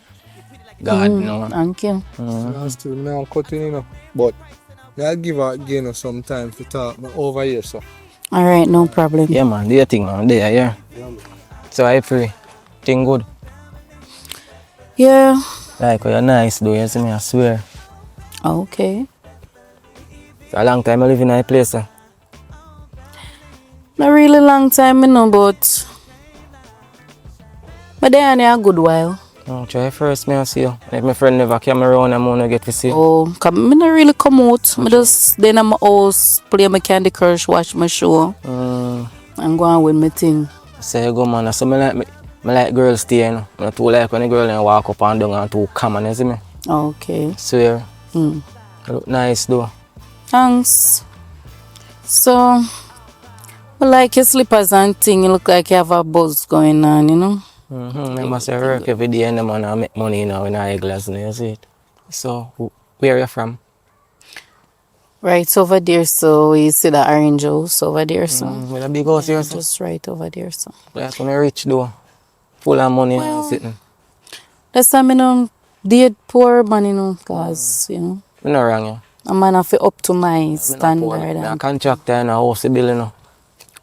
God no. Thank you. I'm still now cutting you know. But I'll give her again some time to talk over here, so. Alright, no problem. Yeah man, do your thing man, there, yeah. So I pray. Thing good. Yeah. Like you're nice though, you see me, I swear. Okay. It's a long time I live in a place. Not really long time, you know, but they are a good while. Try first, me I see you. If my friend never came around, I'm gonna get to see you. Oh, cause me not really come out. I just stay in my house, play my Candy Crush, watch my show, and go on with my thing. Say you go man, so me like girls stay, you know. I too like when the girl and walk up and down and too common, you see me? Okay. Swear. You look nice though. Thanks. So, I like your slippers and thing. You look like you have a buzz going on, you know? I must work every day and the man I make money now in a glass, you see it? So, where are you from? Right over there, so you see the orange house over there, so. With a big house here, so. Just right over there, so. That's when I rich though. Full of money and sitting. That's why I don't date poor man, you know, cause, you know. I'm not wrong, yeah. A man have to up to my standard. I'm a contractor in a house bill, you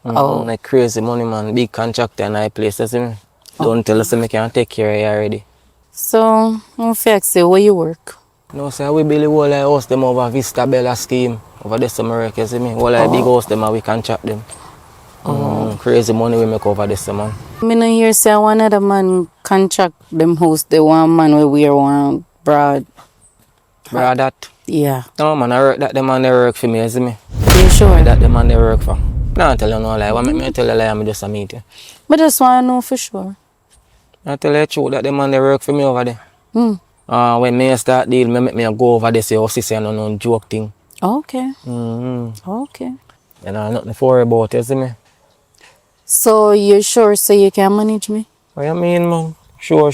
know. Like crazy money, man. Big contractor in a place, you see me? Don't tell us I can take care of you already. So, I'm fact say, where you work? No, sir, we build the whole house them over Vista Bella scheme. Over there summer work, you see me? Whole big house them and we contract them. Crazy money we make over this, man. I mean, I hear say one other man contract them house, the one man where we are one broad. Broad that? Yeah. No, man, I work that the man they work for me, you see me? You sure? That the man they work for. No, I tell you no lie. What make me tell you lie? I'm just a meet you. But just want to know for sure. I tell you the truth that the man they work for me over there. When me start deal, me make me go over there say, oh, sis, you know, no joke thing. Okay. Okay. You know, nothing to worry about, you see me? So, you sure say you can manage me? What you mean, man? Sure.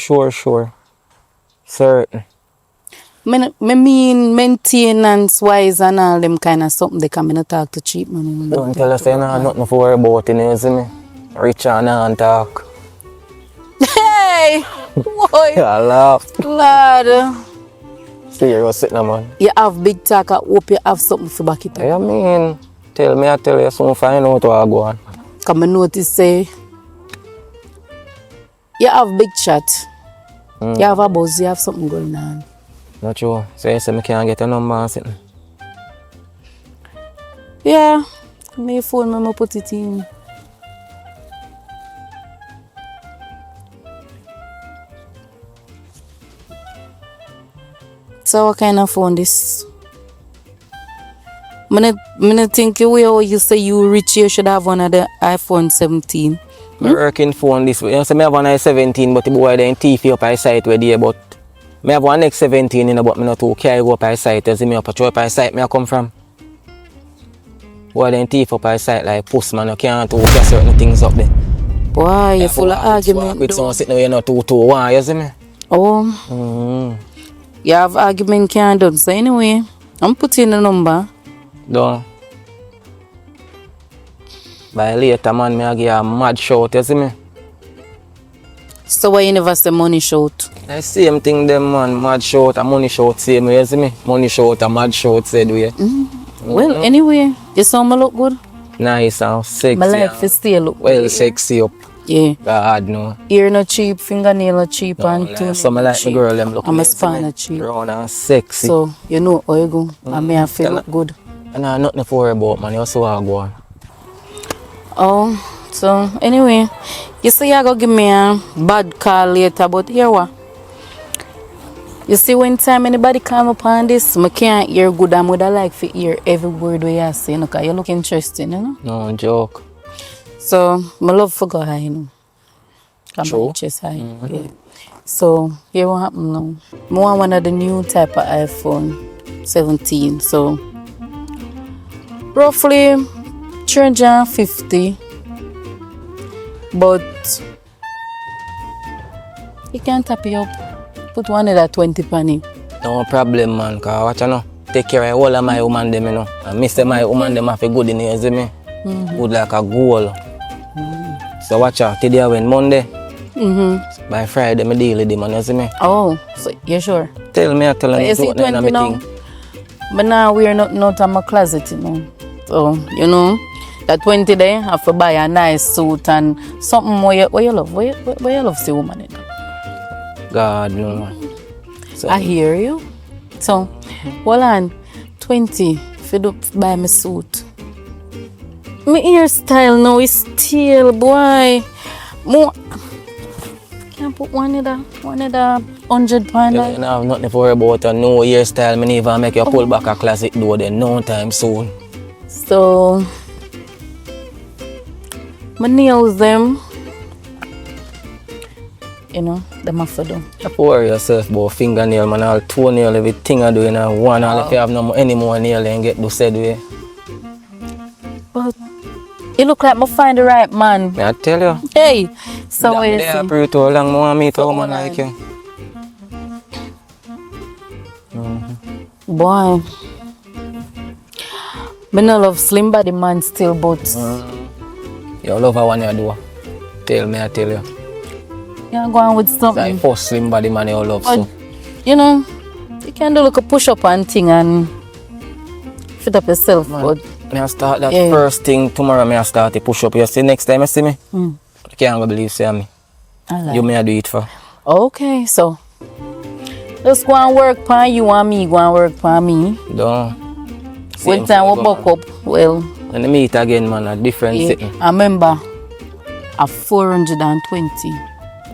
Certain. Me mean maintenance-wise and all them kind of something they come in and talk to cheap money. Don't tell us you know, nothing to worry about, you see me? Rich and talk. Hey! Boy! Yeah, laugh. Lord. Serious sitting, man. You have big talk, I hope you have something for back it up. I mean, I tell you, soon find out what I go on. Come and notice, say, you have big chat. You have a buzz, you have something going on. Not true. So you say I can't get a number or something? Yeah. My phone, I put it in. So what kind of phone this? I think the way you say you rich, you should have one of the iPhone 17. I working phone this way. You say I have one i17, but the boy then TV up our site where there, but I have one X17 in but I not too carry go up our site. You see me up our site I come from. Boy then TV up our site like puss man, you can't do certain things up there. Boy, you're full of argument. With someone sitting there, you're not too one, you see me? Oh. You have argument can't done. So anyway, I'm putting the number. Don't. By later, man, me I give a mad shout, you see me? So why you never say money shout? The same thing them, man. Mad shout, a money shout, same way, you see me? Money shout, a mad shout, said way. Well, anyway, you saw me look good. Nice and sexy. My like to stay look well good. sexy up. Yeah. God, no. Ear no cheap, fingernail no cheap, and Like, toenail some no like cheap. the girl, them look I'm a nice, span you no know? cheap. Brown and sexy. So, you know how you go. And me I feel look good. And I nothing to worry about, man. You so hard go on. Oh, so anyway, you say you go give me a bad call later, but here what? You see, when time anybody come upon this, I can't hear good. I would like to hear every word we you say, because you look interesting, you know? No joke. So, my love for God, you know. True. Chest high. Yeah. So, here what happened now. I want one of the new type of iPhone 17. So, roughly 350. But, you can tap it up. Put one of that 20 penny. No problem, man. Cause what you know, take care of all of my woman them, you know. And miss my woman them have a good in here, you see me? Good like a goal. So watch out, today when Monday. By Friday, I deal with them, you see me? Oh, so you sure? Tell me, I tell But you, you see 20 now? But now we're not out of my closet, you know. So, you know, that 20 there, I have to buy a nice suit and something where you love. Where you love see woman in? God, no, man. So, I hear you. So, hold on. 20 for to buy my suit. My hairstyle now is still, boy. More. Can't put one of the 100 pound. you don't have nothing to worry about. No hairstyle, me never make you pull back a closet door then no time soon. So, my nails them, you know, them have to do. You worry yourself about fingernail, man, all toenail, everything I do, you know, one, all if you have no any more nail and get do said way. But you look like I find the right man. I tell you. Hey, so what you They say? are pretty too long, I want to meet a woman like you. Boy, me no love slim body man still, but You love her one you do. Tell me, I tell you. you go on with Like something. first slim body man you love, so. But, you know, you can do like a push up and thing and fit up yourself, but Me I start that Yeah. first thing tomorrow. Me I start to push up. You see next time you see me, you can't go believe see me. I like You may do it for. Okay, so just go and work for you and me, go and work for me. Don't. When time we buck up, well, When we meet again, man, a different yeah, sitting. I remember a 420.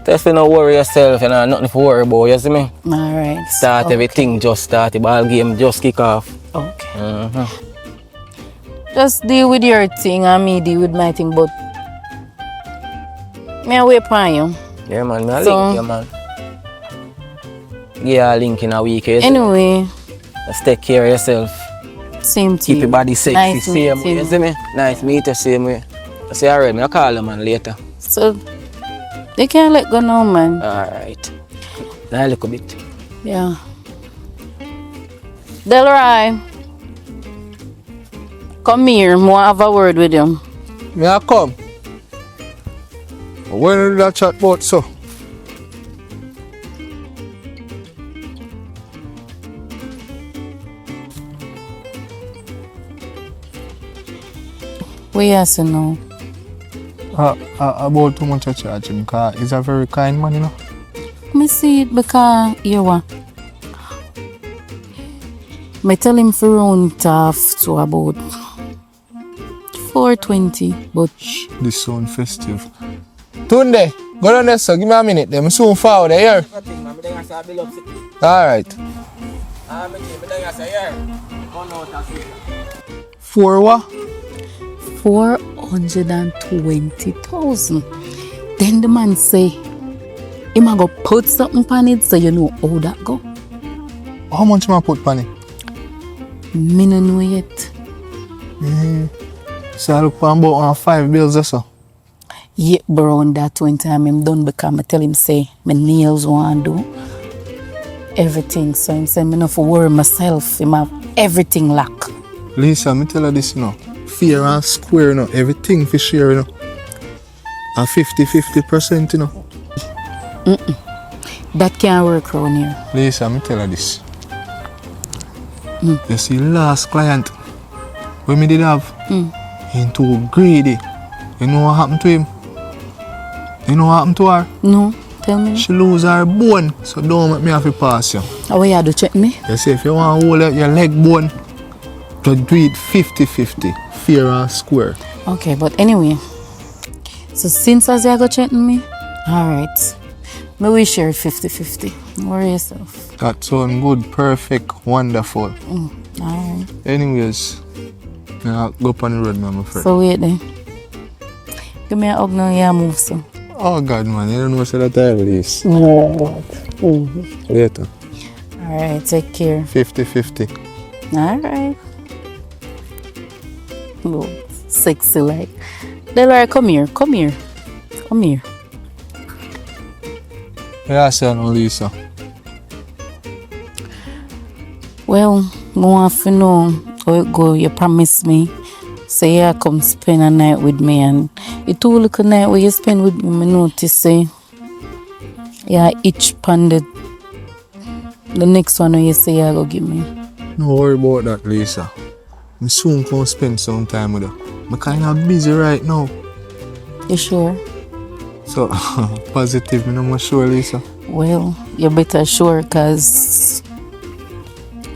Just don't worry yourself, you know, nothing to worry about, you see me? Alright. Start everything, just start the ball game, just kick off. Okay. Just deal with your thing and me deal with my thing, but me I wait for you. Yeah, man, me a So- link you, man. Give you a link in a week, you see? Anyway, Just take care of yourself. same to Keep you. your body sexy, Nice same way, meeting. you see me? Nice meet you, same way. I say, alright, I'll call you, man, later. So, they can't let go now, man. Alright. Now a little bit. Yeah. Delroy, come here. I want to have a word with you. Me I come. When did that chat about so? What you say now? About too much I charge him, because he's a very kind man, you know. Me see it because, you what? Me tell him for round it off to about 420, but This sound festive. Tunde, go down there, sir. Give me a minute. Them soon forward here. Alright. 4 what? 420,000. Then the man say, him a go put something on it so you know how that go. How much am I put on it? Me no know yet. So I look for about 5 bills or so. Yeah, bro, on that one time him done because I tell him say my nails want do everything. So him say me no for worry myself. Him have everything lock. Lisa, me tell her this, you know. fair and square, you know. Everything for share, you know. And 50-50%, you know. That can't work around here. Lisa, let me tell you this. You see, last client, when me did have, he too greedy. You know what happened to him? You know what happened to her? No, tell me. She lose her bone, so don't make me have to pass you. How you do check me? You see, if you want to hold out your leg bone, to do it 50-50, fair and square. Okay, but anyway. So since as you go check me, alright. Me we share 50-50. Don't worry yourself. That sounds good, perfect, wonderful. Alright. Anyways, I'll go up on the road, my friend. So wait then. Give me a hug now, yeah, move so. Oh God, man, you don't know so that I release. No. Later. Alright, take care. 50-50. Alright. Oh, sexy like. Delaware, come here. Yeah, son, Lisa. Well, I want to know how it go. You promised me. Say you come spend a night with me, and you too little night where you spend with me, I notice say yeah, each panded. The next one you say you go give me. No worry about that, Lisa. I soon come spend some time with her. I'm kind of busy right now. You sure? So, positive, I'm not sure, Lisa. Well, you better sure, cause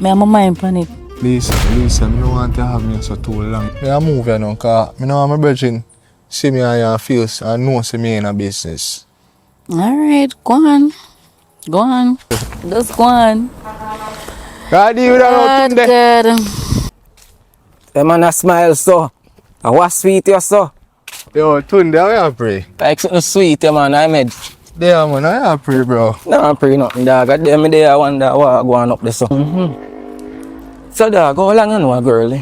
me have my mind on it. Lisa, I don't want to have me so too long. I move here now, because I know my brethren see me and feels and know see me in a business. Alright, go on. Just go on. God, you don't know Good. The man a smile so. And what sweet you so? Yo, Tundeh, how you pray? Like something sweet, man, I made. Yeah, man, how you pray, bro? No, I'm pray nothing, dog. I them day I wonder what going up there so. So dog, how long you know a girl?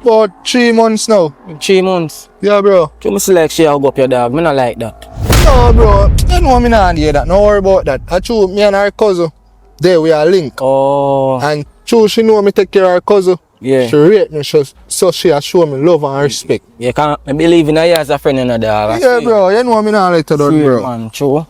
About 3 months now. 3 months. Yeah, bro. You must like she hug up your dog. Me not like that. No, bro. You know me not hear that. No worry about that. I true, me and her cousin, there we are linked. Oh. And true, she know me take care of her cousin. Yeah. She rate me, so she has show me love and respect. You can't believe in her as a friend in her dog. Yeah, bro. You know me not like to do, Sweet, bro. man, true.